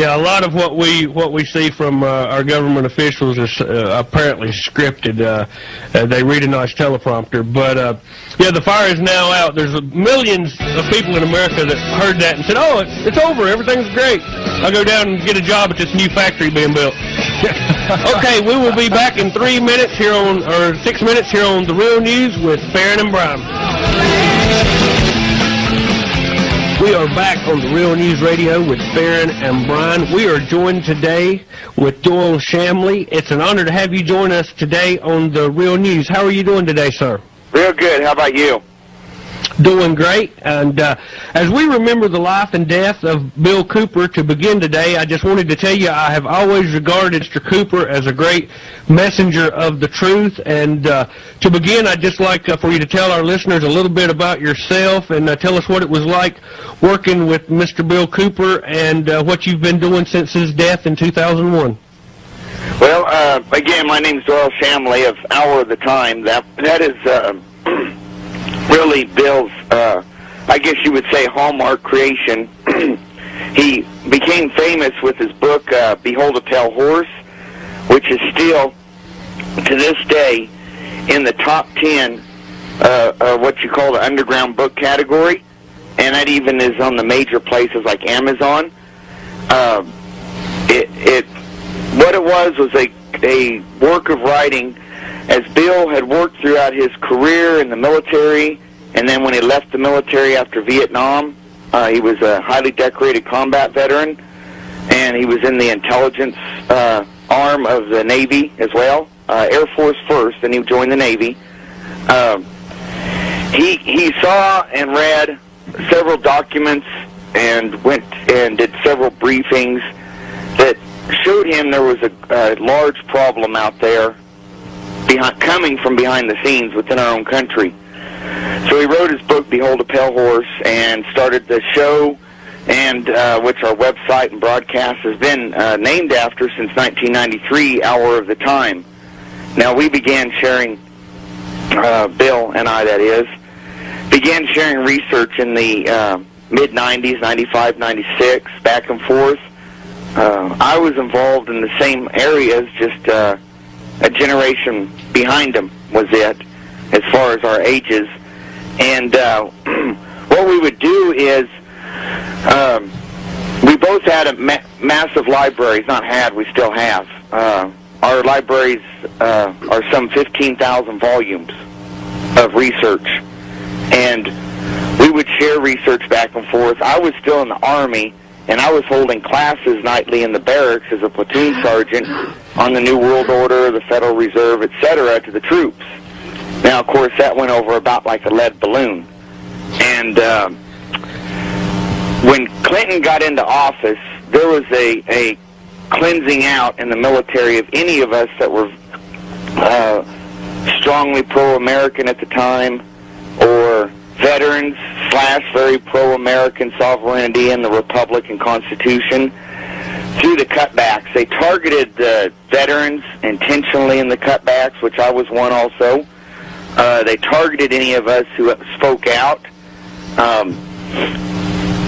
Yeah, a lot of what we see from our government officials is apparently scripted. They read a nice teleprompter, but yeah, the fire is now out. There's millions of people in America that heard that and said, "Oh, it's over. Everything's great. I'll go down and get a job at this new factory being built." Okay, we will be back in 3 minutes here on, or 6 minutes here on The Real News with Farron and Brian. We are back on The Real News Radio with Farron and Brian. We are joined today with Doyel Shamley. It's an honor to have you join us today on The Real News. How are you doing today, sir? Real good. How about you? Doing great. And as we remember the life and death of Bill Cooper to begin today, I just wanted to tell you I have always regarded Mr. Cooper as a great messenger of the truth. And to begin, I'd just like for you to tell our listeners a little bit about yourself and tell us what it was like working with Mr. Bill Cooper and what you've been doing since his death in 2001. Well, again, my name's Doyel Shamley of Hour of the Time. That is really Bill's, I guess you would say, hallmark creation. He became famous with his book, Behold a Pale Horse, which is still, to this day, in the top 10 what you call the underground book category, and that even is on the major places like Amazon. What it was a work of writing, as Bill had worked throughout his career in the military, and then when he left the military after Vietnam, he was a highly decorated combat veteran, and he was in the intelligence arm of the Navy as well, Air Force first, then he joined the Navy. He saw and read several documents and went and did several briefings that showed him there was a large problem out there coming from behind the scenes within our own country. So he wrote his book, Behold a Pale Horse, and started the show, and which our website and broadcast has been named after since 1993, Hour of the Time. Now, we began sharing, Bill and I, that is, began sharing research in the mid-90s, 95, 96, back and forth. I was involved in the same areas, just a generation behind him was it, as far as our ages. And what we would do is, we both had a massive libraries, not had, we still have. Our libraries are some 15,000 volumes of research. And we would share research back and forth. I was still in the Army, and I was holding classes nightly in the barracks as a platoon sergeant on the New World Order, the Federal Reserve, etc., to the troops. Now, of course, that went over about like a lead balloon. And when Clinton got into office, there was a cleansing out in the military of any of us that were strongly pro-American at the time, or veterans / very pro-American sovereignty and the Republic and Constitution, through the cutbacks. They targeted the veterans intentionally in the cutbacks, which I was one also. They targeted any of us who spoke out.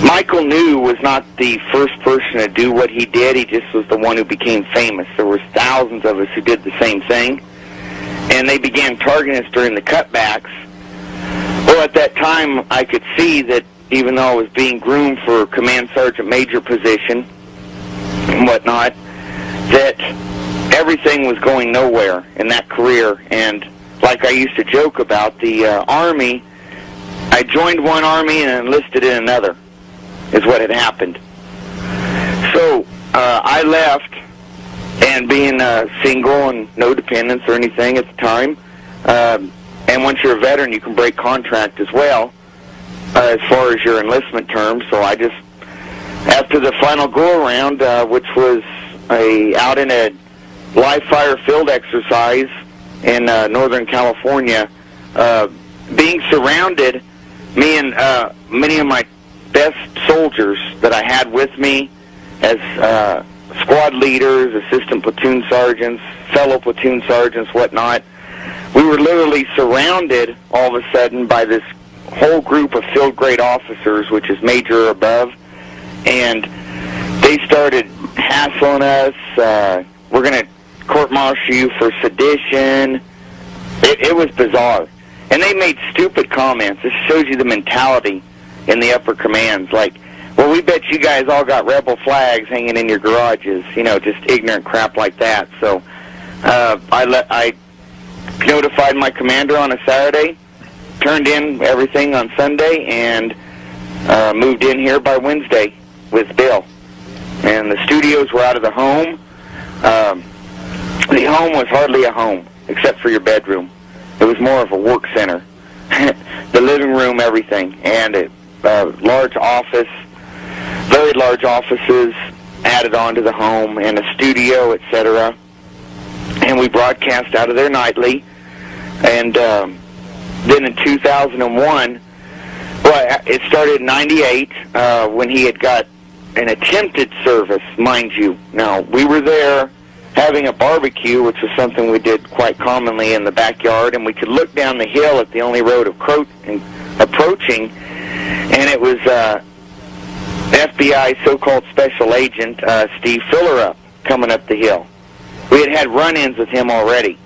Michael New was not the first person to do what he did. He just was the one who became famous. There were thousands of us who did the same thing. And they began targeting us during the cutbacks. Well, at that time, I could see that even though I was being groomed for a command sergeant major position and whatnot, that everything was going nowhere in that career. And like I used to joke about, the Army, I joined one Army and enlisted in another, is what had happened. So I left, and being single and no dependents or anything at the time, and once you're a veteran, you can break contract as well, as far as your enlistment terms. So I just, after the final go-around, which was out in a live fire field exercise in Northern California, being surrounded, me and many of my best soldiers that I had with me as squad leaders, assistant platoon sergeants, fellow platoon sergeants, whatnot, we were literally surrounded all of a sudden by this whole group of field grade officers, which is major or above, and they started hassling us. We're going to court-martial you for sedition. It was bizarre. And they made stupid comments. This shows you the mentality in the upper commands. Like, well, we bet you guys all got rebel flags hanging in your garages. You know, just ignorant crap like that. So I notified my commander on a Saturday, turned in everything on Sunday, and moved in here by Wednesday with Bill. And the studios were out of the home. The home was hardly a home, except for your bedroom. It was more of a work center. The living room, everything, and a large office, very large offices added on to the home, and a studio, etc. And we broadcast out of there nightly. And then in 2001, well, it started in 98 when he had got an attempted service, mind you. Now, we were there having a barbecue, which was something we did quite commonly in the backyard, and we could look down the hill at the only road approaching, and it was FBI so-called special agent Steve Fillerup coming up the hill. We had had run-ins with him already.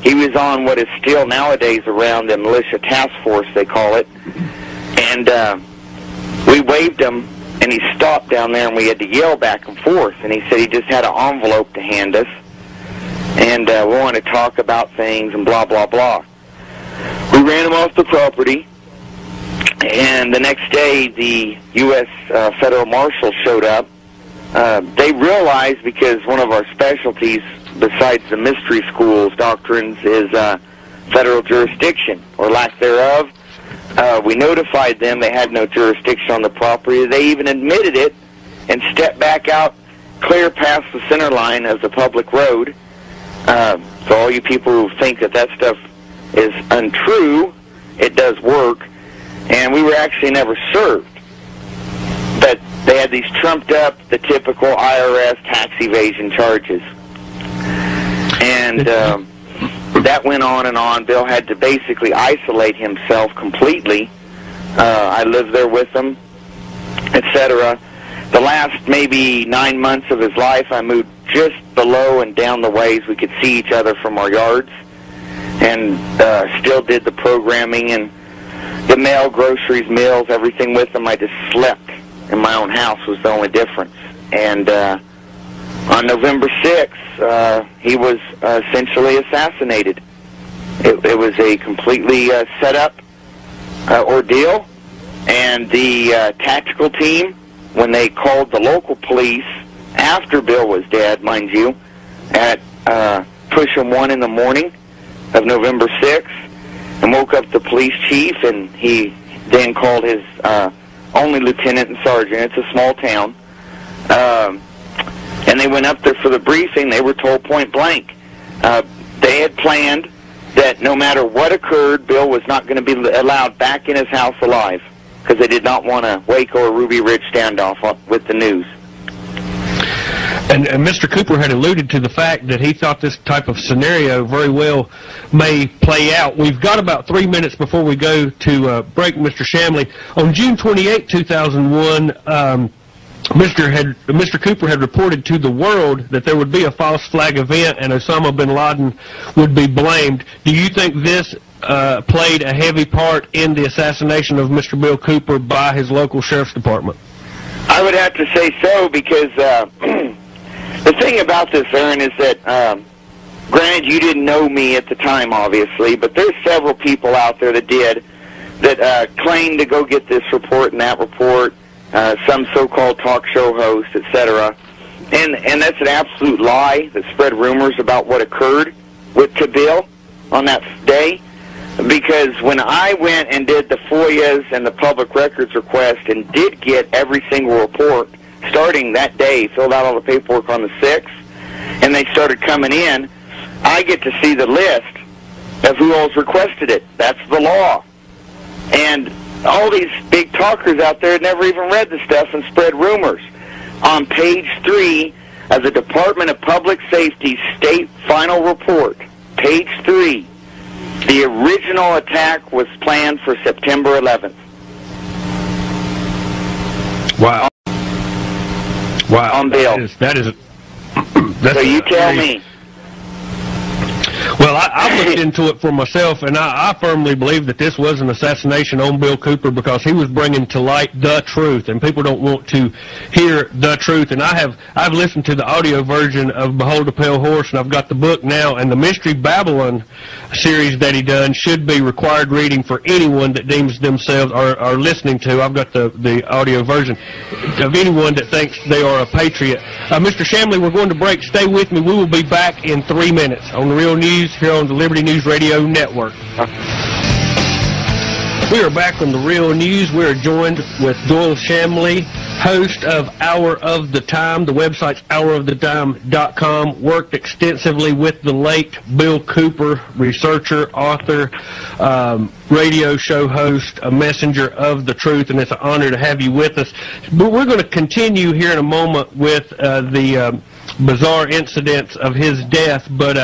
He was on what is still nowadays around the militia task force, they call it, and we waved him, and he stopped down there, and we had to yell back and forth. And he said he just had an envelope to hand us, and we want to talk about things and blah, blah, blah. We ran him off the property, and the next day the U.S. Federal Marshal showed up. They realized, because one of our specialties, besides the mystery schools doctrines, is federal jurisdiction, or lack thereof. We notified them they had no jurisdiction on the property. They even admitted it and stepped back out clear past the center line of the public road. So all you people who think that that stuff is untrue, it does work. And we were actually never served. But they had these trumped up, the typical IRS tax evasion charges. And that went on and on. Bill had to basically isolate himself completely. I lived there with him, etc. The last maybe 9 months of his life, I moved just below and down the ways we could see each other from our yards, and still did the programming and the mail, groceries, meals, everything with him. I just slept in my own house was the only difference. And on November 6th, he was essentially assassinated. It was a completely set-up ordeal, and the tactical team, when they called the local police after Bill was dead, mind you, at push 1 in the morning of November 6th, and woke up the police chief, and he then called his only lieutenant and sergeant. It's a small town. And they went up there for the briefing. They were told point blank. They had planned that no matter what occurred, Bill was not going to be allowed back in his house alive, because they did not want a Waco or Ruby Ridge standoff with the news. And Mr. Cooper had alluded to the fact that he thought this type of scenario very well may play out. We've got about 3 minutes before we go to break, Mr. Shamley. On June 28, 2001, Mr. Cooper had reported to the world that there would be a false flag event and Osama bin Laden would be blamed. Do you think this played a heavy part in the assassination of Mr. Bill Cooper by his local sheriff's department? I would have to say so, because the thing about this, Aaron, is that, granted, you didn't know me at the time, obviously, but there's several people out there that did, that claimed to go get this report and that report, some so-called talk show host, etc. And that's an absolute lie that spread rumors about what occurred with Bill on that day. Because when I went and did the FOIAs and the public records request and did get every single report starting that day, filled out all the paperwork on the 6th, and they started coming in, I get to see the list of who else requested it. That's the law. And all these big talkers out there never even read the stuff and spread rumors. On page 3 of the Department of Public Safety's state final report, page 3, the original attack was planned for September 11th. Wow. Wow. On Bill. That So you tell me. Well, I looked into it for myself, and I firmly believe that this was an assassination on Bill Cooper because he was bringing to light the truth, and people don't want to hear the truth. And I've listened to the audio version of Behold a Pale Horse, and I've got the book now, and the Mystery Babylon series that he done should be required reading for anyone that deems themselves or listening to. I've got the audio version of anyone that thinks they are a patriot. Mr. Shamley, we're going to break. Stay with me. We will be back in 3 minutes on the Real News here on the Liberty News Radio Network. We are back on the Real News. We are joined with Doyel Shamley, host of Hour of the Time. The website's houroftetime.com. Worked extensively with the late Bill Cooper, researcher, author, radio show host, a messenger of the truth, and it's an honor to have you with us. But we're going to continue here in a moment with the bizarre incidents of his death, but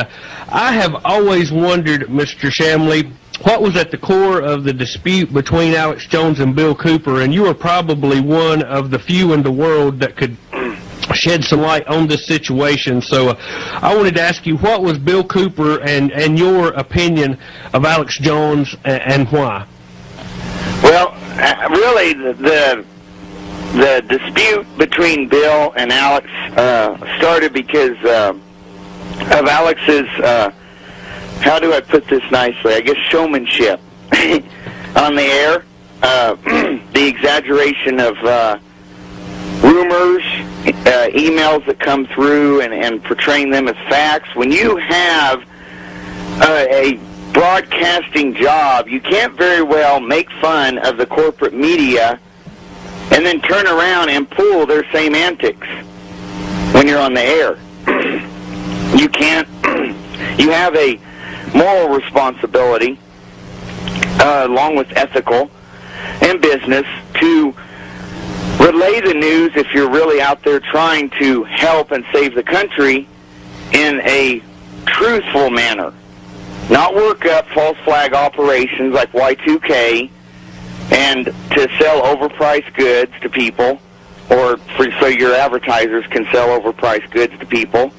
I have always wondered, Mr. Shamley, what was at the core of the dispute between Alex Jones and Bill Cooper, and you are probably one of the few in the world that could shed some light on this situation. So I wanted to ask you, what was Bill Cooper and your opinion of Alex Jones and why? Well, really, the dispute between Bill and Alex started because of Alex's, how do I put this nicely, I guess showmanship on the air, the exaggeration of rumors, emails that come through and portraying them as facts. When you have a broadcasting job, you can't very well make fun of the corporate media and then turn around and pull their same antics when you're on the air. You can't. You have a moral responsibility, along with ethical and business, to relay the news if you're really out there trying to help and save the country in a truthful manner. Not work up false flag operations like Y2K and to sell overpriced goods to people, or so your advertisers can sell overpriced goods to people.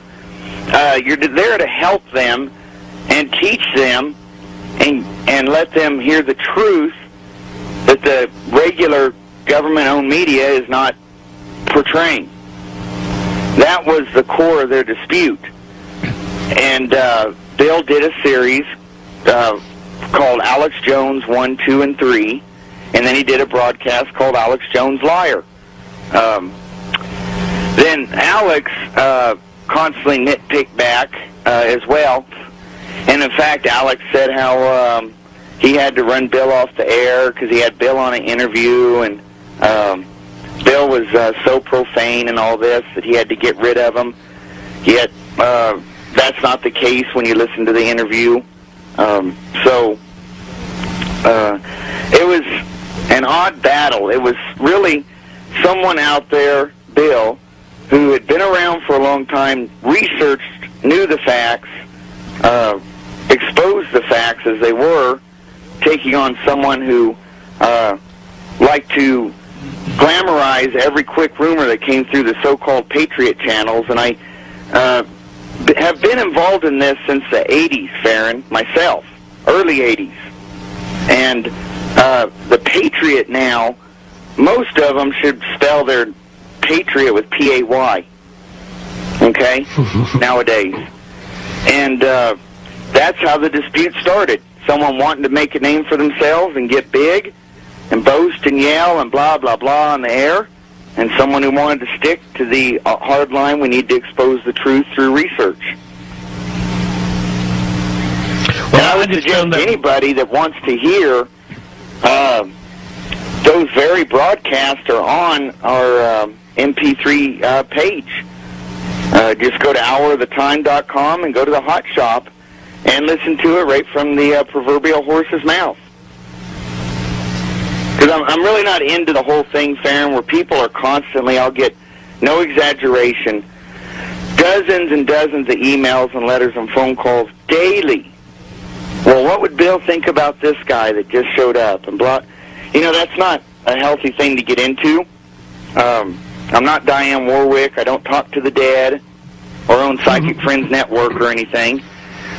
You're there to help them and teach them and let them hear the truth that the regular government-owned media is not portraying. That was the core of their dispute. And Bill did a series called Alex Jones 1, 2, and 3, and then he did a broadcast called Alex Jones Liar. Then Alex constantly nitpicked back as well. And in fact, Alex said how he had to run Bill off the air because he had Bill on an interview, and Bill was so profane and all this that he had to get rid of him. Yet that's not the case when you listen to the interview. So it was an odd battle. It was really someone out there, Bill, who had been around for a long time, researched, knew the facts, exposed the facts as they were, taking on someone who liked to glamorize every quick rumor that came through the so-called Patriot channels. And I have been involved in this since the 80s, Farron, myself, early 80s. And the Patriot now, most of them should spell their Patriot with P-A-Y, okay, nowadays. And that's how the dispute started. Someone wanting to make a name for themselves and get big and boast and yell and blah, blah, blah on the air, and someone who wanted to stick to the hard line, we need to expose the truth through research. Well, and I would suggest anybody that wants to hear those very broadcasts are on our MP3 page. Just go to houroftetime.com and go to the Hot Shop and listen to it right from the proverbial horse's mouth. Because I'm really not into the whole thing, Farron, where people are constantly, I'll get, no exaggeration, dozens and dozens of emails and letters and phone calls daily. Well, what would Bill think about this guy that just showed up? And blah. You know, that's not a healthy thing to get into. I'm not Diane Warwick. I don't talk to the dead or own Psychic Friends Network or anything.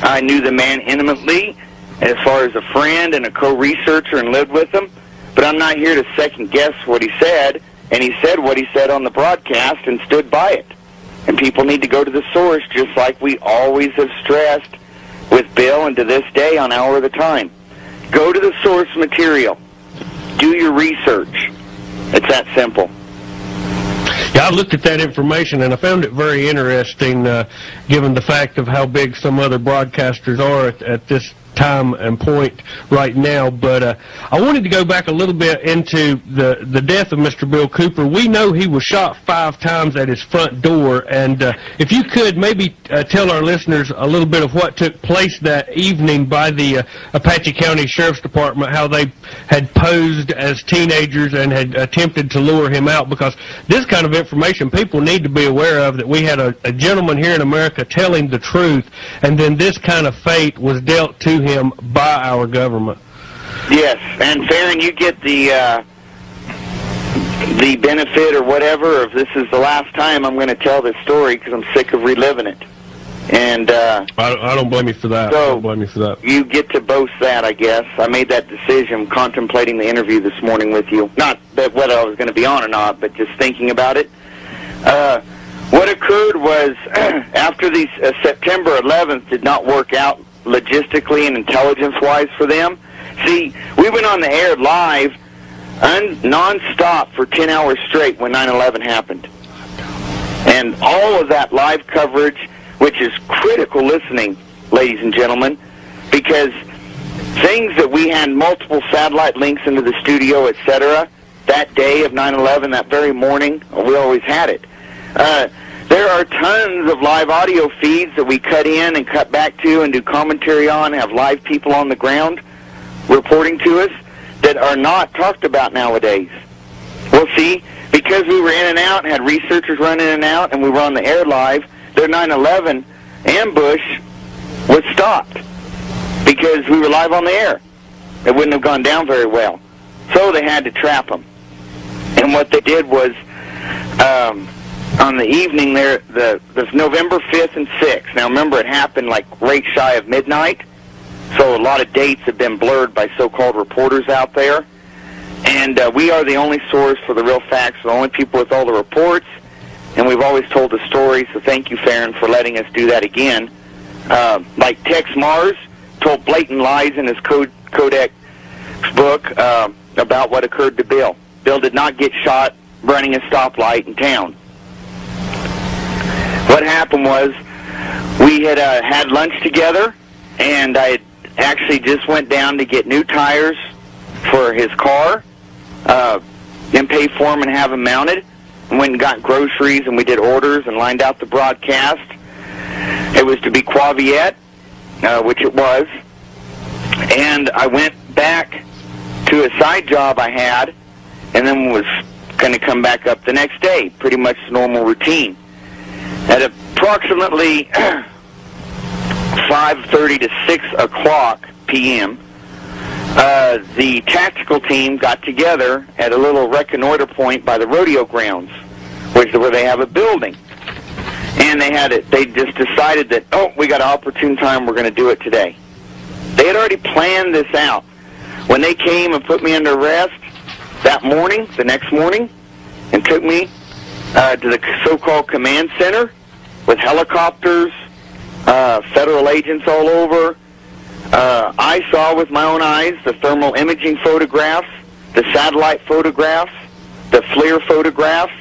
I knew the man intimately as far as a friend and a co-researcher and lived with him, but I'm not here to second-guess what he said, and he said what he said on the broadcast and stood by it. And people need to go to the source, just like we always have stressed with Bill and to this day on Hour of the Time. Go to the source material. Do your research. It's that simple. Yeah, I looked at that information, and I found it very interesting, given the fact of how big some other broadcasters are at this time and point right now. But I wanted to go back a little bit into the death of Mr. Bill Cooper. We know he was shot 5 times at his front door, and if you could maybe tell our listeners a little bit of what took place that evening by the Apache County Sheriff's Department, how they had posed as teenagers and had attempted to lure him out, because this kind of information people need to be aware of, that we had a gentleman here in America telling the truth, and then this kind of fate was dealt to him by our government. Yes, and Farron, you get the benefit or whatever of this is the last time I'm going to tell this story because I'm sick of reliving it. And I don't blame you for that. So I don't blame you for that. You get to boast that, I guess. I made that decision contemplating the interview this morning with you. Not that whether I was going to be on or not, but just thinking about it. What occurred was after the September 11th did not work out logistically and intelligence-wise for them. See, we went on the air live non-stop for 10 hours straight when 9/11 happened. And all of that live coverage, which is critical listening, ladies and gentlemen, because things that we had multiple satellite links into the studio, etc., that day of 9/11, that very morning, we always had it. There are tons of live audio feeds that we cut in and cut back to and do commentary on, have live people on the ground reporting to us that are not talked about nowadays. Well, see, because we were in and out and had researchers run in and out and we were on the air live, their 9/11 ambush was stopped because we were live on the air. It wouldn't have gone down very well. So they had to trap them. And what they did was, on the evening there, the November 5th and 6th. Now remember, it happened like right shy of midnight, so a lot of dates have been blurred by so-called reporters out there. And we are the only source for the real facts, the only people with all the reports, and we've always told the story, so thank you, Farron, for letting us do that again. Like Tex Mars told blatant lies in his Codex book about what occurred to Bill. Bill did not get shot running a stoplight in town. What happened was we had had lunch together, and I had actually just went down to get new tires for his car and pay for him and have him mounted, and went and got groceries, and we did orders and lined out the broadcast. It was to be Quaviette, which it was, and I went back to a side job I had, and then was going to come back up the next day, pretty much the normal routine. At approximately 5:30 to 6 o'clock p.m., the tactical team got together at a little reconnoiter point by the rodeo grounds, which is where they have a building. And they just decided that, oh, we got an opportune time, we're going to do it today. They had already planned this out. When they came and put me under arrest that morning, the next morning, and took me to the so-called command center with helicopters, federal agents all over. I saw with my own eyes the thermal imaging photographs, the satellite photographs, the FLIR photographs.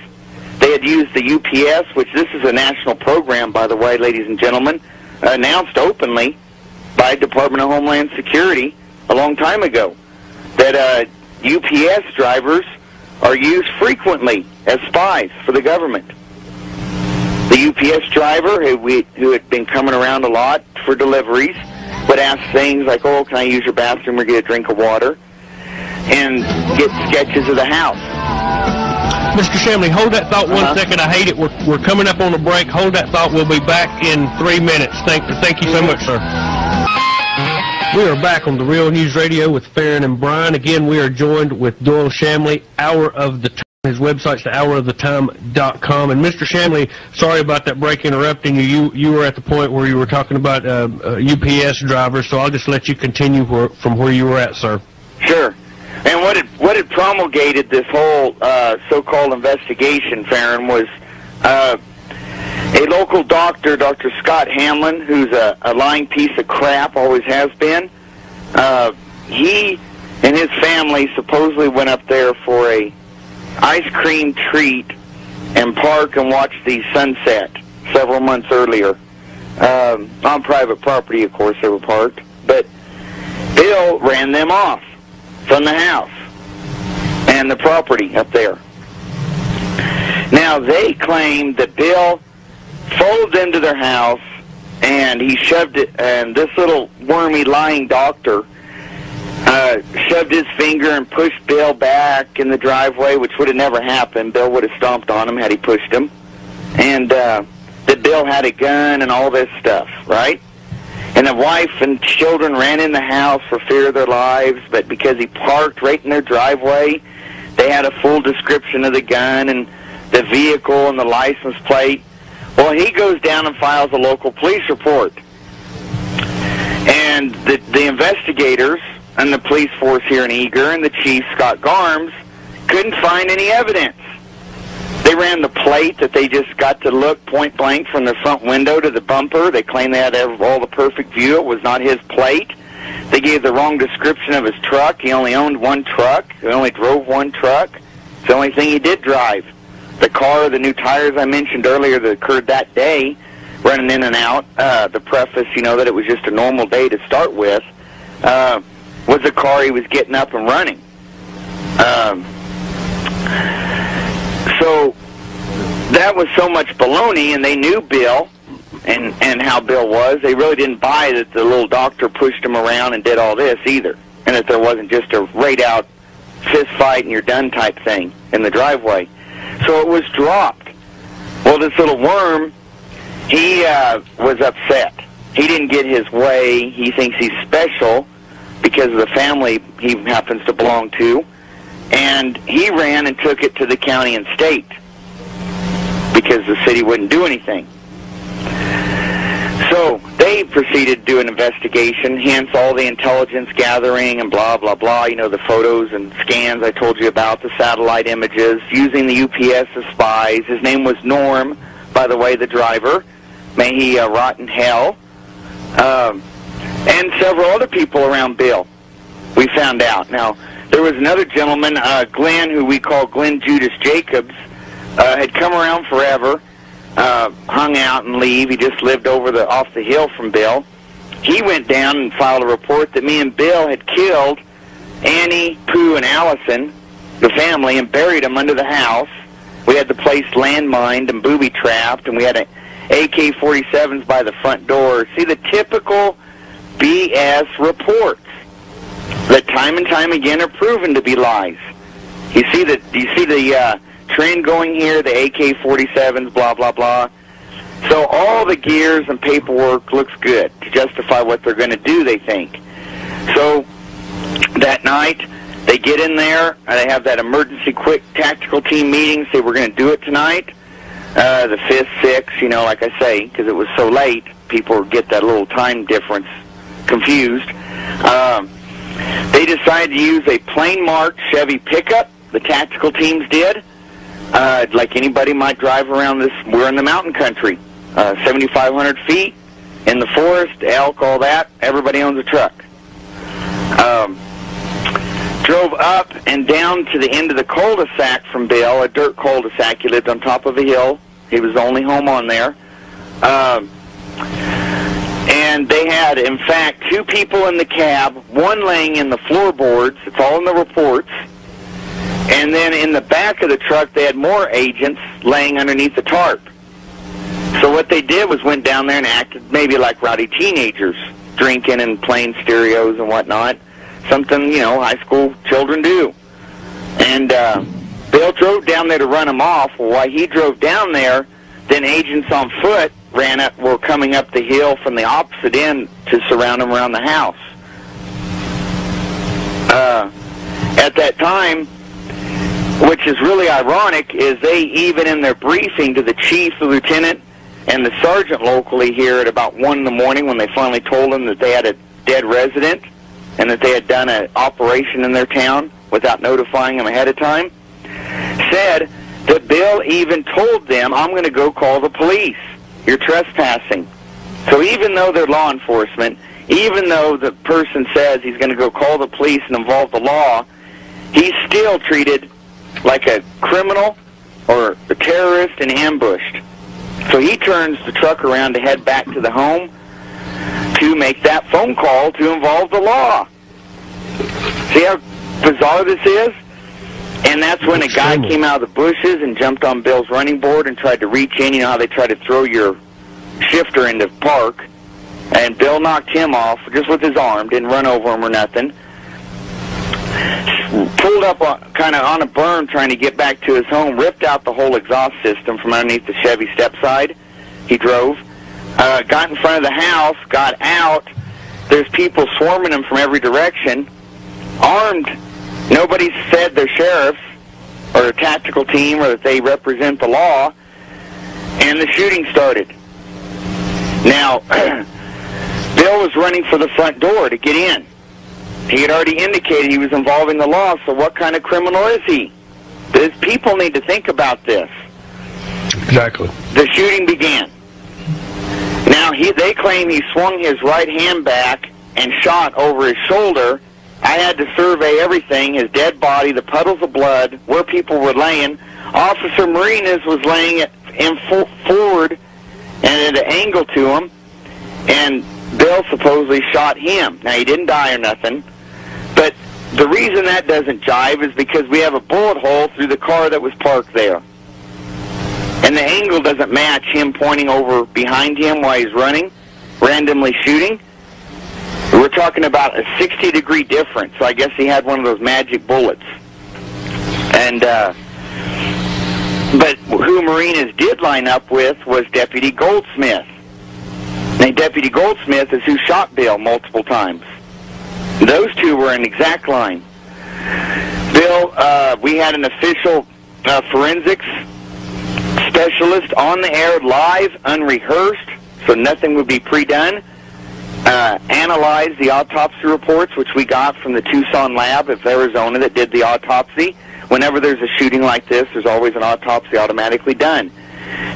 They had used the UPS, which this is a national program, by the way, ladies and gentlemen, announced openly by Department of Homeland Security a long time ago, that UPS drivers are used frequently as spies for the government. The UPS driver, who had been coming around a lot for deliveries, would ask things like, oh, can I use your bathroom or get a drink of water, and get sketches of the house. Mr. Shamley, hold that thought 1 second. I hate it. We're coming up on a break. Hold that thought. We'll be back in 3 minutes. Thank you so much, sir. We are back on the Real News Radio with Farron and Brian. Again, we are joined with Doyel Shamley, Hour of the His website's thehouroftheTime.com. And Mr. Shamley, sorry about that break interrupting you. You were at the point where you were talking about UPS drivers, so I'll just let you continue from where you were at, sir. Sure. And what had promulgated this whole so-called investigation, Farron, was a local doctor, Dr. Scott Hamlin, who's a lying piece of crap, always has been. He and his family supposedly went up there for a ice cream treat and park and watch the sunset several months earlier. On private property, of course, they were parked. But Bill ran them off from the house and the property up there. Now, they claimed that Bill followed them to their house and he shoved it, and this little wormy lying doctor shoved his finger and pushed Bill back in the driveway, which would have never happened. Bill would have stomped on him had he pushed him. And that Bill had a gun and all this stuff, right? And the wife and children ran in the house for fear of their lives, but because he parked right in their driveway, they had a full description of the gun and the vehicle and the license plate. Well, he goes down and files a local police report. And the investigators and the police force here in Eager and the chief, Scott Garms, couldn't find any evidence. They ran the plate that they just got to look point blank from the front window to the bumper. They claimed they had all the perfect view. It was not his plate. They gave the wrong description of his truck. He only owned one truck. He only drove one truck. It's the only thing he did drive. The car, the new tires I mentioned earlier that occurred that day, running in and out, the preface, you know, that it was just a normal day to start with, was the car he was getting up and running. So that was so much baloney, and they knew Bill and how Bill was. They really didn't buy that the little doctor pushed him around and did all this either, and that there wasn't just a right-out fist fight and you're done type thing in the driveway. So it was dropped. Well, this little worm, he was upset. He didn't get his way. He thinks he's special because of the family he happens to belong to. And he ran and took it to the county and state because the city wouldn't do anything. So they proceeded to do an investigation, hence all the intelligence gathering and blah, blah, blah, you know, the photos and scans I told you about, the satellite images, using the UPS as spies. His name was Norm, by the way, the driver. May he rot in hell. And several other people around Bill, we found out. Now, there was another gentleman, Glenn, who we call Glenn Judas Jacobs, had come around forever, hung out and leave. He just lived off the hill from Bill. He went down and filed a report that me and Bill had killed Annie, Pooh, and Allison, the family, and buried them under the house. We had the place landmined and booby-trapped, and we had AK-47s by the front door. See, the typical BS reports that time and time again are proven to be lies. You see the trend going here, the AK-47s, blah, blah, blah. So all the gears and paperwork looks good to justify what they're going to do, they think. So that night, they get in there, and they have that emergency quick tactical team meeting, say we're going to do it tonight. The 5th, 6th, you know, like I say, because it was so late, people get that little time difference confused. They decided to use a plain-marked Chevy pickup, the tactical teams did, like anybody might drive around this. We're in the mountain country, 7,500 feet, in the forest, elk, all that. Everybody owns a truck. Drove up and down to the end of the cul-de-sac from Bill, a dirt cul-de-sac. He lived on top of a hill. He was the only home on there. And they had, in fact, 2 people in the cab, one laying in the floorboards. It's all in the reports. And then in the back of the truck, they had more agents laying underneath the tarp. So what they did was went down there and acted maybe like rowdy teenagers, drinking and playing stereos and whatnot. Something, you know, high school children do. And Bill drove down there to run them off. Well, while he drove down there, then agents on foot were coming up the hill from the opposite end to surround him around the house. At that time, which is really ironic, is they even in their briefing to the chief, the lieutenant, and the sergeant locally here at about 1 in the morning when they finally told them that they had a dead resident and that they had done an operation in their town without notifying them ahead of time, said that Bill even told them, I'm going to go call the police. You're trespassing. So even though they're law enforcement, even though the person says he's going to go call the police and involve the law, he's still treated like a criminal or a terrorist and ambushed. So he turns the truck around to head back to the home to make that phone call to involve the law. See how bizarre this is? And that's when a guy came out of the bushes and jumped on Bill's running board and tried to reach in. You know how they try to throw your shifter into park? And Bill knocked him off just with his arm, didn't run over him or nothing. Pulled up kind of on a berm trying to get back to his home, ripped out the whole exhaust system from underneath the Chevy step side. He drove. Got in front of the house, got out. There's people swarming him from every direction, armed. Nobody said they're sheriffs or a tactical team or that they represent the law, and the shooting started. Now, Bill was running for the front door to get in. He had already indicated he was involving the law, so what kind of criminal is he? These people need to think about this. Exactly. The shooting began. Now, they claim he swung his right hand back and shot over his shoulder. I had to survey everything, his dead body, the puddles of blood, where people were laying. Officer Marinas was laying forward and at an angle to him, and Bill supposedly shot him. Now, he didn't die or nothing, but the reason that doesn't jive is because we have a bullet hole through the car that was parked there. And the angle doesn't match him pointing over behind him while he's running, randomly shooting. We're talking about a 60-degree difference, so I guess he had one of those magic bullets. And, but who Marinas did line up with was Deputy Goldsmith. Now, Deputy Goldsmith is who shot Bill multiple times. Those two were an exact line. Bill, we had an official forensics specialist on the air live, unrehearsed, so nothing would be pre-done. Analyze the autopsy reports, which we got from the Tucson lab of Arizona that did the autopsy. Whenever there's a shooting like this, there's always an autopsy automatically done.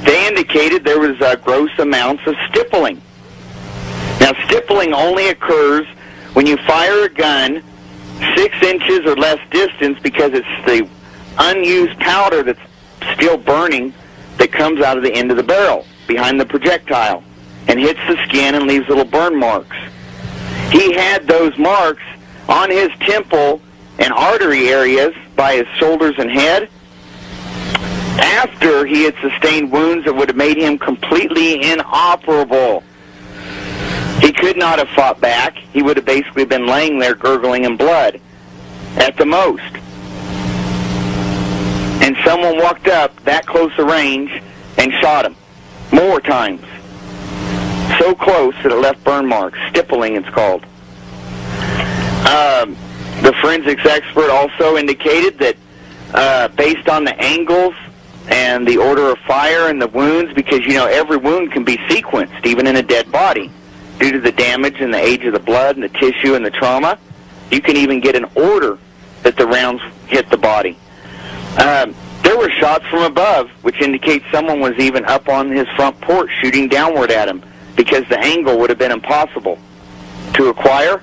They indicated there was gross amounts of stippling. Now, stippling only occurs when you fire a gun 6 inches or less distance because it's the unused powder that's still burning that comes out of the end of the barrel behind the projectile and hits the skin and leaves little burn marks. He had those marks on his temple and artery areas by his shoulders and head after he had sustained wounds that would have made him completely inoperable. He could not have fought back. He would have basically been laying there gurgling in blood at the most. And someone walked up that close a range and shot him more times. So close that it left burn marks. Stippling, it's called. The forensics expert also indicated that based on the angles and the order of fire and the wounds, because, you know, every wound can be sequenced, even in a dead body, due to the damage and the age of the blood and the tissue and the trauma. You can even get an order that the rounds hit the body. There were shots from above, which indicates someone was even up on his front porch shooting downward at him, because the angle would have been impossible to acquire.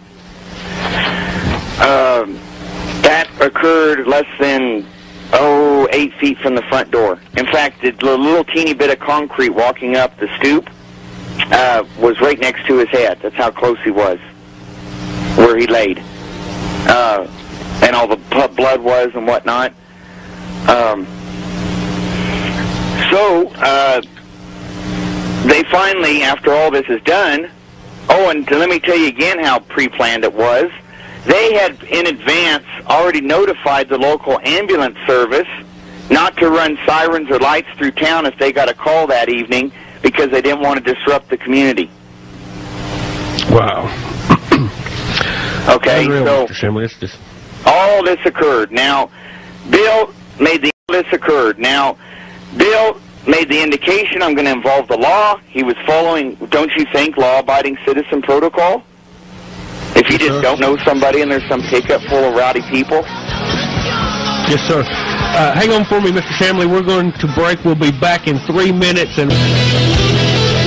That occurred less than 8 feet from the front door. In fact, the little teeny bit of concrete walking up the stoop was right next to his head. That's how close he was, where he laid, and all the blood was and whatnot. They finally, after all this is done, and let me tell you again how pre-planned it was. They had, in advance, already notified the local ambulance service not to run sirens or lights through town if they got a call that evening because they didn't want to disrupt the community. Wow. Okay, so Shamley, all this occurred. Now, Bill made this occurred. Now, Bill made the indication, I'm going to involve the law. He was following, don't you think, law-abiding citizen protocol? If you just don't know somebody and there's some pickup full of rowdy people? Yes, sir. Hang on for me, Mr. Shamley. We're going to break. We'll be back in 3 minutes. And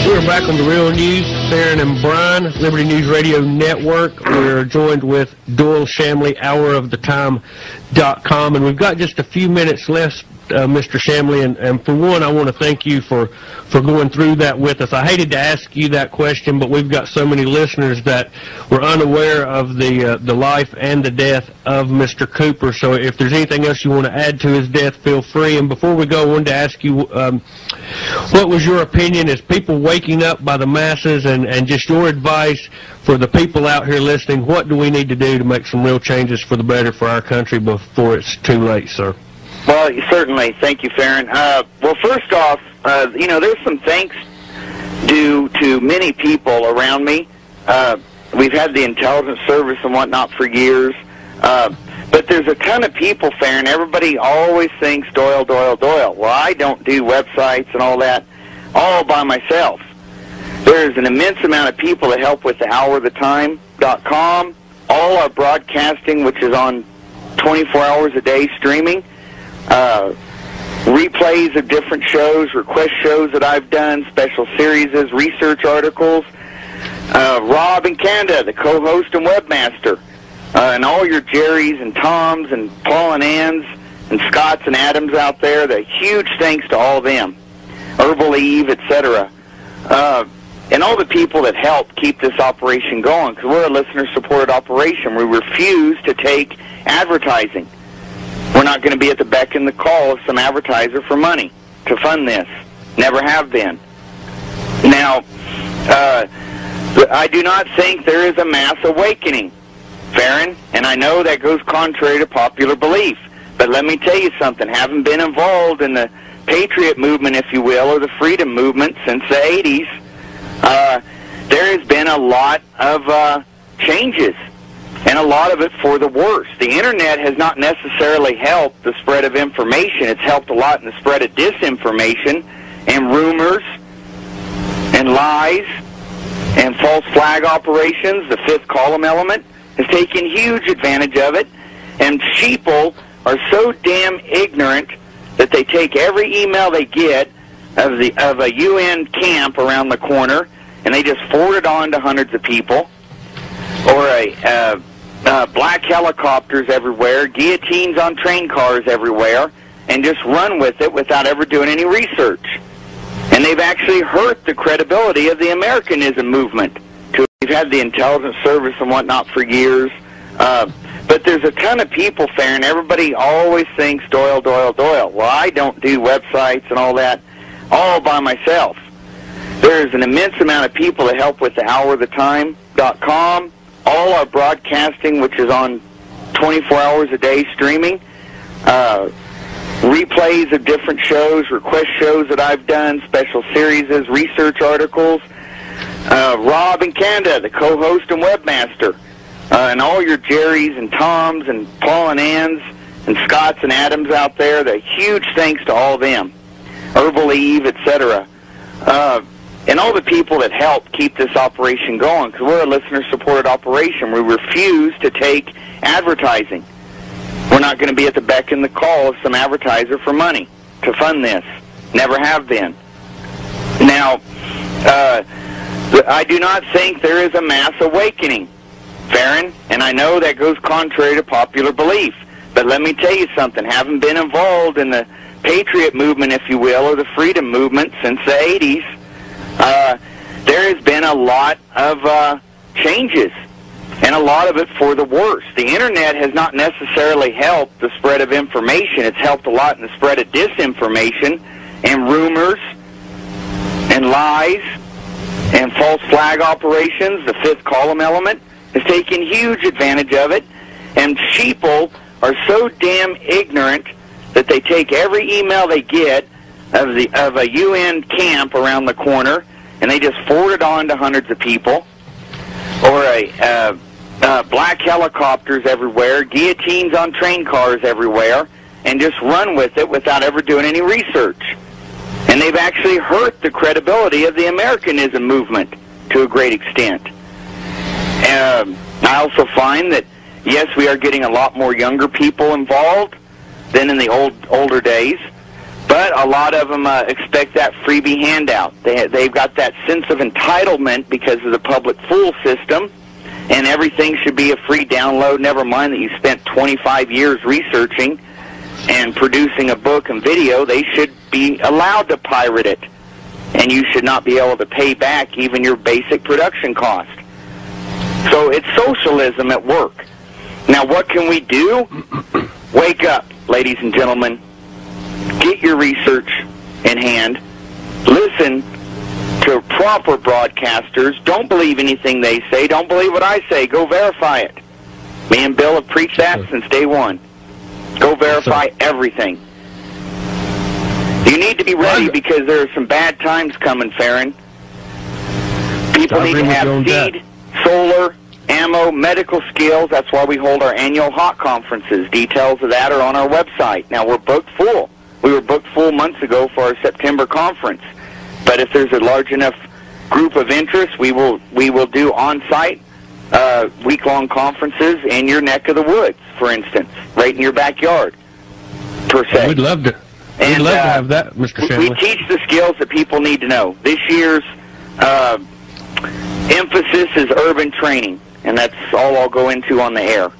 we're back on The Real News. Theron and Brian, Liberty News Radio Network. We're joined with Doyel Shamley, houroftheTime.com. And we've got just a few minutes left, Mr. Shamley. And for one, I want to thank you for going through that with us. I hated to ask you that question, but we've got so many listeners that were unaware of the life and the death of Mr. Cooper. So if there's anything else you want to add to his death, feel free. And before we go, I wanted to ask you, what was your opinion as people waking up by the masses, and just your advice for the people out here listening? What do we need to do to make some real changes for the better for our country before it's too late, sir? Well, certainly. Thank you, Farron. Well, first off, you know, there's some thanks due to many people around me. We've had the intelligence service and whatnot for years. But there's a ton of people, Farron. Everybody always thinks Doyel, Doyel, Doyel. Well, I don't do websites and all that all by myself. There's an immense amount of people that help with the assassinated.com, all our broadcasting, which is on 24 hours a day streaming. Replays of different shows, request shows that I've done, special series, research articles. Rob in Canada, the co-host and webmaster, and all your Jerrys and Toms and Paul and Anns and Scotts and Adams out there. The huge thanks to all of them, Herbal Eve, etc. And all the people that help keep this operation going, because we're a listener-supported operation. We refuse to take advertising. We're not going to be at the beck and the call of some advertiser for money to fund this. Never have been. Now, I do not think there is a mass awakening, Farron, and I know that goes contrary to popular belief. But let me tell you something. Having been involved in the patriot movement, if you will, or the freedom movement since the 80s, there has been a lot of changes. And a lot of it for the worse. The Internet has not necessarily helped the spread of information. It's helped a lot in the spread of disinformation and rumors and lies and false flag operations. The fifth column element has taken huge advantage of it. And sheeple are so damn ignorant that they take every email they get of a UN camp around the corner and they just forward it on to hundreds of people, or black helicopters everywhere, guillotines on train cars everywhere, and just run with it without ever doing any research. And they've actually hurt the credibility of the Americanism movement. We've had the intelligence service and whatnot for years. But there's a ton of people, Farron. Everybody always thinks Doyel, Doyel, Doyel. Well, I don't do websites and all that all by myself. There's an immense amount of people that help with the assassinated.com, all our broadcasting, which is on 24 hours a day streaming, replays of different shows, request shows that I've done, special series, research articles. Rob in Canada, the co-host and webmaster, and all your Jerrys and Toms and Paul and Anns and Scotts and Adams out there. The huge thanks to all of them, Herbal Eve, etc. And all the people that help keep this operation going, because we're a listener-supported operation. We refuse to take advertising. We're not going to be at the beck and the call of some advertiser for money to fund this. Never have been. Now, I do not think there is a mass awakening, Farron, and I know that goes contrary to popular belief. But let me tell you something. Having been involved in the patriot movement, if you will, or the freedom movement since the 80s, there has been a lot of changes, and a lot of it for the worse. The Internet has not necessarily helped the spread of information. It's helped a lot in the spread of disinformation and rumors and lies and false flag operations. The fifth column element has taken huge advantage of it, and sheeple are so damn ignorant that they take every email they get of a UN camp around the corner, and they just forward it on to hundreds of people, or black helicopters everywhere, guillotines on train cars everywhere, and just run with it without ever doing any research. And they've actually hurt the credibility of the Americanism movement to a great extent. I also find that, yes, we are getting a lot more younger people involved than in the older days, but a lot of them expect that freebie handout. They've got that sense of entitlement because of the public fool system, and everything should be a free download, never mind that you spent 25 years researching and producing a book and video. They should be allowed to pirate it, and you should not be able to pay back even your basic production cost. So it's socialism at work. Now, what can we do? Wake up, ladies and gentlemen. Get your research in hand. Listen to proper broadcasters. Don't believe anything they say. Don't believe what I say. Go verify it. Me and Bill have preached that since day one. Go verify everything. You need to be ready because there are some bad times coming, Farron. People need to have seed, solar, ammo, medical skills. That's why we hold our annual HOT conferences. Details of that are on our website. Now, we're booked full. We were booked full months ago for our September conference. But if there's a large enough group of interest, we will do on-site week-long conferences in your neck of the woods, for instance, right in your backyard, per se. We'd love to. We'd love to have that, Mr. Shamley. We teach the skills that people need to know. This year's emphasis is urban training, and that's all I'll go into on the air.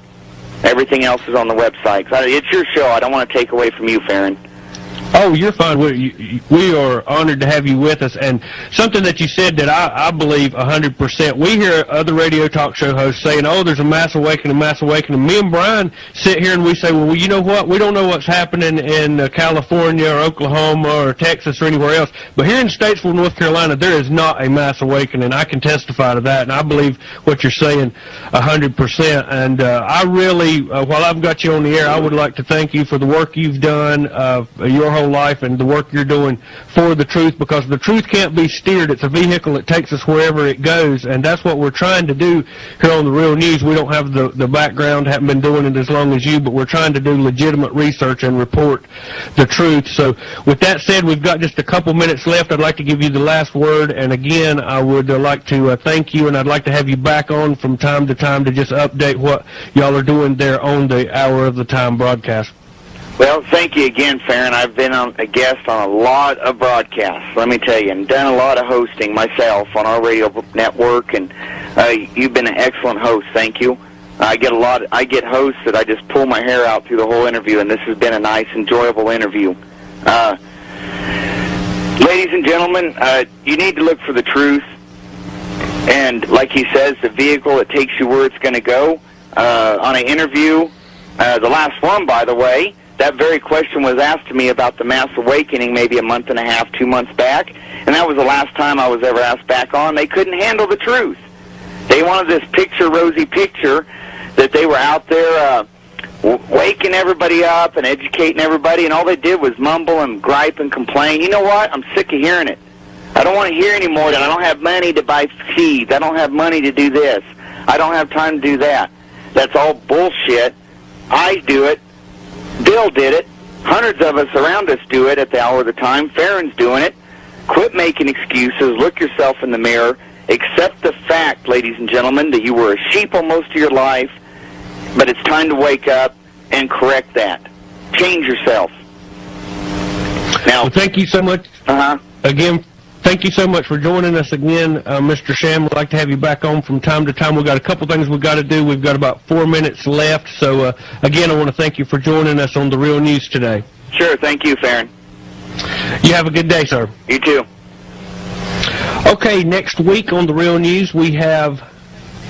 Everything else is on the website. It's your show. I don't want to take away from you, Farron. Oh, you're fine. We are honored to have you with us. And something that you said that I believe 100%. We hear other radio talk show hosts saying, oh, there's a mass awakening, mass awakening. Me and Brian sit here and we say, well, you know what? We don't know what's happening in California or Oklahoma or Texas or anywhere else. But here in Statesville, North Carolina, there is not a mass awakening. I can testify to that. And I believe what you're saying 100%. And I really, while I've got you on the air, I would like to thank you for the work you've done, your whole life, and the work you're doing for the truth, because the truth can't be steered. It's a vehicle that takes us wherever it goes, and that's what we're trying to do here on the Real News. We don't have the background, haven't been doing it as long as you, but we're trying to do legitimate research and report the truth. So with that said, we've got just a couple minutes left. I'd like to give you the last word, and again, I would like to thank you, and I'd like to have you back on from time to time to just update what y'all are doing there on the Hour of the Time broadcast. Well, thank you again, Farron. I've been a guest on a lot of broadcasts, let me tell you, and done a lot of hosting myself on our radio network, and you've been an excellent host. Thank you. I get hosts that I just pull my hair out through the whole interview, and this has been a nice, enjoyable interview. Ladies and gentlemen, you need to look for the truth, and like he says, the vehicle that takes you where it's going to go. On an interview, the last one, by the way, that very question was asked to me about the mass awakening maybe a month and a half, 2 months back, and that was the last time I was ever asked back on. They couldn't handle the truth. They wanted this rosy picture that they were out there waking everybody up and educating everybody, and all they did was mumble and gripe and complain. You know what? I'm sick of hearing it. I don't want to hear anymore that I don't have money to buy seeds. I don't have money to do this. I don't have time to do that. That's all bullshit. I do it. Bill did it. Hundreds of us around us do it at the Hour of the Time. Farron's doing it. Quit making excuses. Look yourself in the mirror. Accept the fact, ladies and gentlemen, that you were a sheep all most of your life, but it's time to wake up and correct that. Change yourself. Now, well, thank you so much. Again, thank you so much for joining us again, Mr. Sham. We'd like to have you back on from time to time. We've got a couple things we've got to do. We've got about 4 minutes left. So, again, I want to thank you for joining us on the Real News today. Sure. Thank you, Farron. You have a good day, sir. You too. Okay, next week on the Real News, we have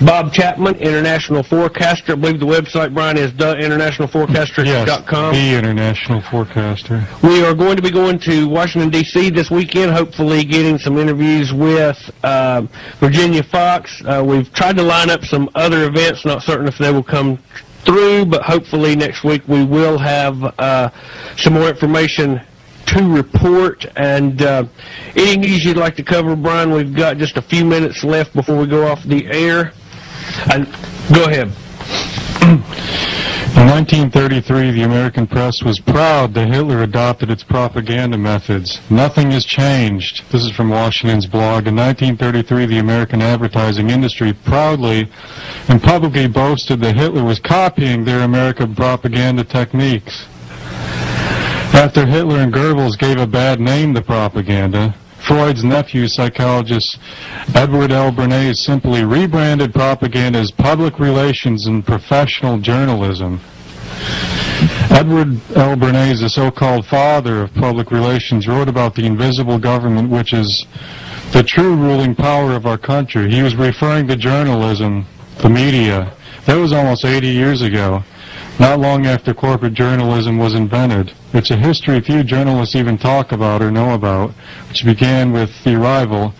Bob Chapman, international forecaster. I believe the website, Brian, is theinternationalforecaster.com. Yes, the international forecaster. We are going to be going to Washington, D.C. this weekend, hopefully getting some interviews with Virginia Fox. We've tried to line up some other events, not certain if they will come through, but hopefully next week we will have some more information to report. And any news you'd like to cover, Brian? We've got just a few minutes left before we go off the air. And go ahead. In 1933, the American press was proud that Hitler adopted its propaganda methods. Nothing has changed. This is from Washington's blog. In 1933, the American advertising industry proudly and publicly boasted that Hitler was copying their American propaganda techniques. After Hitler and Goebbels gave a bad name to propaganda, Freud's nephew, psychologist Edward L. Bernays, simply rebranded propaganda as public relations and professional journalism. Edward L. Bernays, the so-called father of public relations, wrote about the invisible government, which is the true ruling power of our country. He was referring to journalism, the media. That was almost 80 years ago, not long after corporate journalism was invented. It's a history few journalists even talk about or know about, which began with the arrival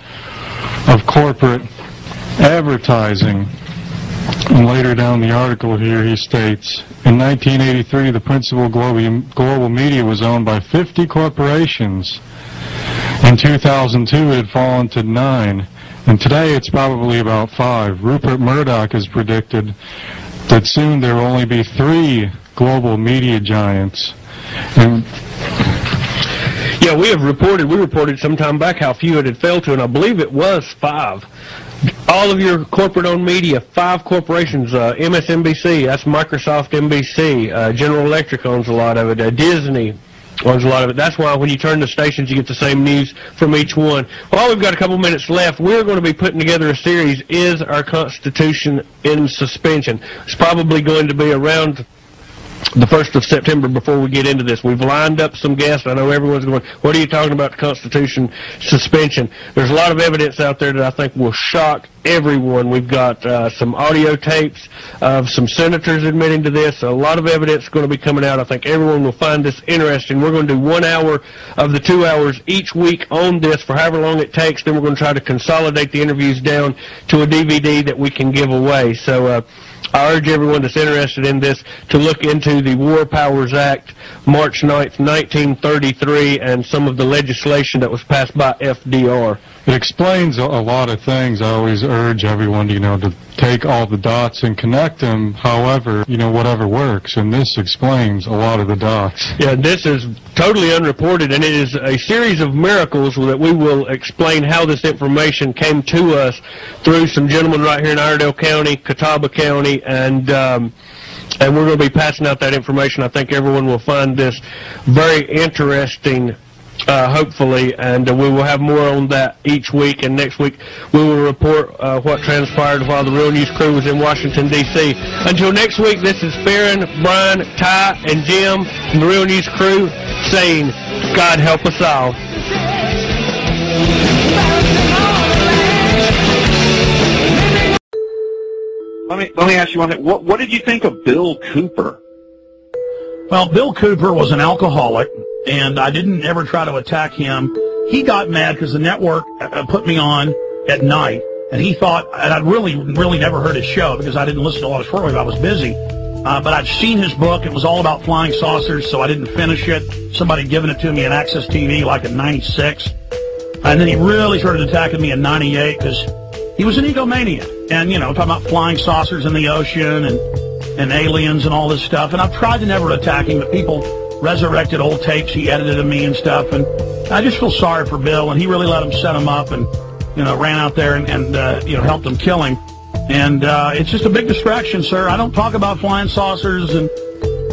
of corporate advertising. And later down the article here he states, in 1983 the principal global media was owned by 50 corporations. In 2002 it had fallen to 9, and today it's probably about 5. Rupert Murdoch has predicted that soon there will only be 3 global media giants. And yeah, we reported some time back how few it had fell to, and I believe it was 5. All of your corporate-owned media, 5 corporations, MSNBC, that's Microsoft NBC, General Electric owns a lot of it, Disney owns a lot of it. That's why when you turn the stations, you get the same news from each one. Well, we've got a couple minutes left. We're going to be putting together a series, Is Our Constitution in Suspension? It's probably going to be around the 1st of September before we get into this. We've lined up some guests. I know everyone's going, what are you talking about, the Constitution suspension? There's a lot of evidence out there that I think will shock everyone. We've got some audio tapes of some senators admitting to this. A lot of evidence is going to be coming out. I think everyone will find this interesting. We're going to do 1 hour of the 2 hours each week on this for however long it takes. Then we're going to try to consolidate the interviews down to a DVD that we can give away. So I urge everyone that's interested in this to look into the War Powers Act, March 9th, 1933, and some of the legislation that was passed by FDR. It explains a lot of things. I always urge everyone, to take all the dots and connect them, however, whatever works. And this explains a lot of the dots. Yeah, this is totally unreported, and it is a series of miracles that we will explain how this information came to us through some gentlemen right here in Iredell County, Catawba County, and we're going to be passing out that information. I think everyone will find this very interesting, hopefully, and we will have more on that each week, and next week we will report what transpired while the Real News crew was in Washington, D.C. Until next week, this is Farron, Brian, Ty, and Jim from the Real News crew saying, God help us all. Let me ask you one thing. What did you think of Bill Cooper? Well, Bill Cooper was an alcoholic, and I didn't ever try to attack him. He got mad because the network put me on at night, and he thought, and I'd really never heard his show because I didn't listen to a lot of shortwave. I was busy. But I'd seen his book. It was all about flying saucers, so I didn't finish it. Somebody had given it to me in Access TV like in '96. And then he really started attacking me in '98 because he was an egomaniac. And, talking about flying saucers in the ocean and aliens and all this stuff. And I've tried to never attack him, but people resurrected old tapes he edited of me and stuff. And I just feel sorry for Bill, and he really let him set him up and, ran out there and helped him kill him. And it's just a big distraction, sir. I don't talk about flying saucers and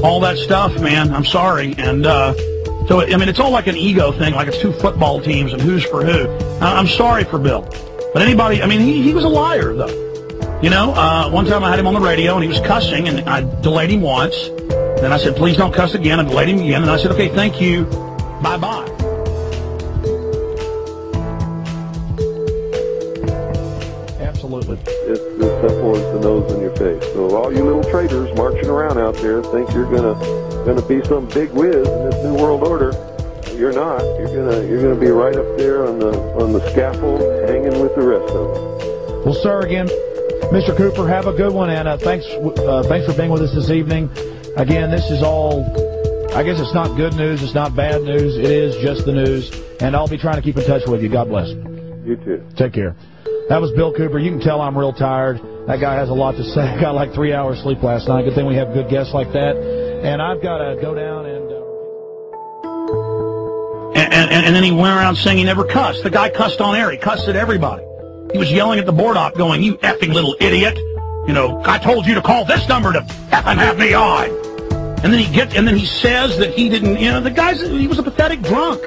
all that stuff, man. I'm sorry. And so, it's all like an ego thing, like it's 2 football teams and who's for who. I'm sorry for Bill. But anybody, he was a liar, though. One time I had him on the radio, and he was cussing, and I delayed him once. Then I said, please don't cuss again. I delayed him again, and I said, okay, thank you. Bye-bye. Absolutely. It's as simple as the nose in your face. So all you little traitors marching around out there think you're gonna be some big whiz in this new world order. You're not. You're gonna be right up there on the scaffold, hanging with the rest of them. Well, sir, again, Mr. Cooper, have a good one, and thanks for being with us this evening. Again, this is all, I guess it's not good news, it's not bad news, it is just the news, and I'll be trying to keep in touch with you. God bless. You too. Take care. That was Bill Cooper. You can tell I'm real tired. That guy has a lot to say. I got like 3 hours sleep last night. Good thing we have good guests like that. And I've got to go down and then he went around saying he never cussed. The guy cussed on air. He cussed at everybody. He was yelling at the board op going, "You effing little idiot. You know, I told you to call this number to effing have me on." And then he says that he didn't, you know, he was a pathetic drunk.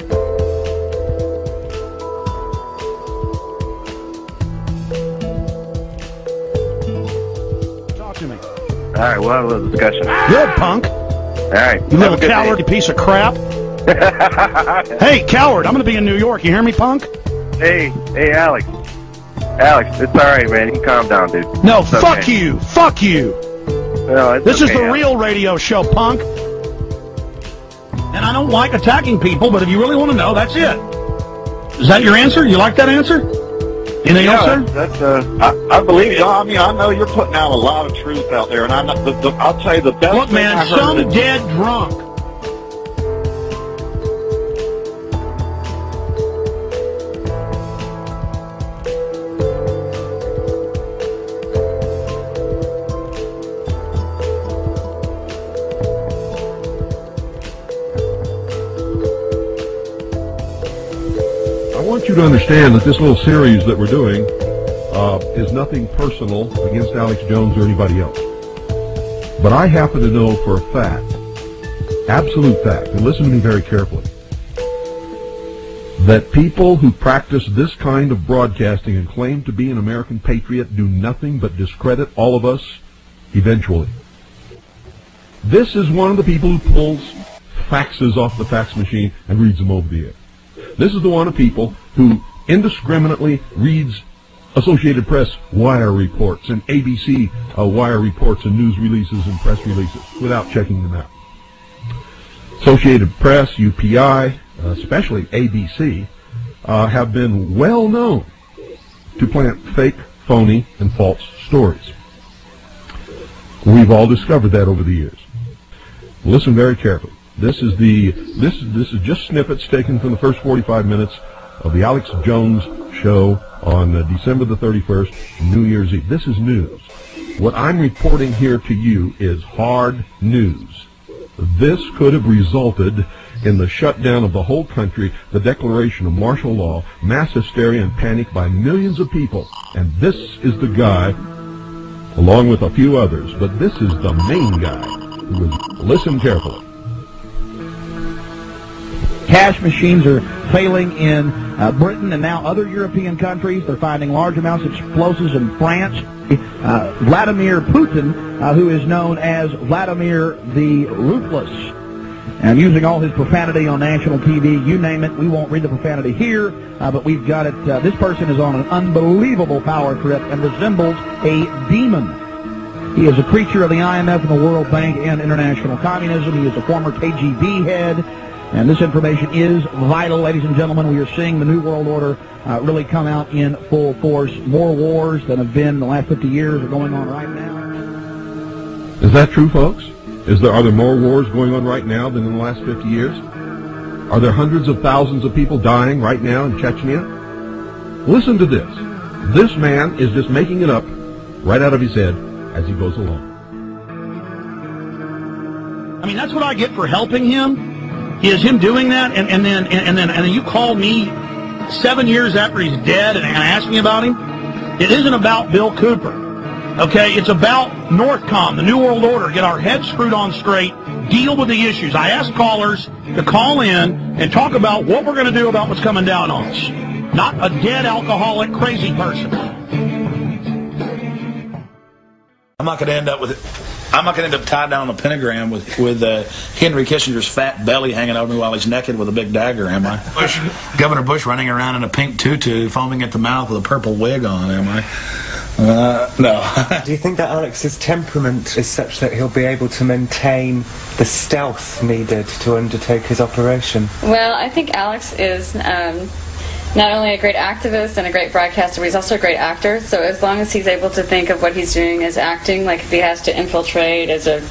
Talk to me. All right, we'll have a little discussion. You're a punk. All right. You little coward, you piece of crap. Hey, coward, I'm going to be in New York. You hear me, punk? Hey, Alex. Alex, it's all right, man. You can calm down, dude. No, it's fuck okay. you. Fuck you. No, this okay, is the real radio show, punk. And I don't like attacking people, but if you really want to know, that's it. Is that your answer? You like that answer? Anything else, sir? I believe you. I mean, I know you're putting out a lot of truth out there, and I'll tell you the best. Look, man, some dead drunk. I want you to understand that this little series that we're doing is nothing personal against Alex Jones or anybody else. But I happen to know for a fact, absolute fact, and listen to me very carefully, that people who practice this kind of broadcasting and claim to be an American patriot do nothing but discredit all of us eventually. This is one of the people who pulls faxes off the fax machine and reads them over the air. This is the one of people who indiscriminately reads Associated Press wire reports and ABC wire reports and news releases and press releases without checking them out. Associated Press, UPI, especially ABC, have been well known to plant fake, phony, and false stories. We've all discovered that over the years. Listen very carefully. This is just snippets taken from the first 45 minutes of the Alex Jones show on December the 31st, New Year's Eve. This is news. What I'm reporting here to you is hard news. This could have resulted in the shutdown of the whole country, the declaration of martial law, mass hysteria and panic by millions of people. And this is the guy, along with a few others, but this is the main guy who was, listen carefully. Cash machines are failing in Britain and now other European countries. They're finding large amounts of explosives in France. Vladimir Putin, who is known as Vladimir the Ruthless, and using all his profanity on national TV, you name it. We won't read the profanity here, but we've got it. This person is on an unbelievable power trip and resembles a demon. He is a creature of the IMF and the World Bank and international communism. He is a former KGB head. And this information is vital, ladies and gentlemen. We are seeing the New World Order really come out in full force. More wars than have been in the last 50 years are going on right now. Is that true, folks? Are there more wars going on right now than in the last 50 years? Are there hundreds of thousands of people dying right now in Chechnya? Listen to this. This man is just making it up right out of his head as he goes along. I mean, that's what I get for helping him. Is him doing that, and then you call me 7 years after he's dead and ask me about him. It isn't about Bill Cooper, okay? It's about Northcom, the New World Order. Get our heads screwed on straight. Deal with the issues. I ask callers to call in and talk about what we're going to do about what's coming down on us. Not a dead alcoholic crazy person. I'm not going to end up with it. I'm not going to end up tied down on a pentagram with Henry Kissinger's fat belly hanging over me while he's naked with a big dagger, am I? Governor Bush running around in a pink tutu, foaming at the mouth with a purple wig on, am I? No. Do you think that Alex's temperament is such that he'll be able to maintain the stealth needed to undertake his operation? Well, I think Alex is not only a great activist and a great broadcaster, but he's also a great actor. So as long as he's able to think of what he's doing as acting, like if he has to infiltrate as a,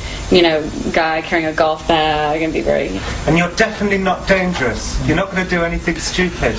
guy carrying a golf bag and be very... And you're definitely not dangerous. You're not going to do anything stupid.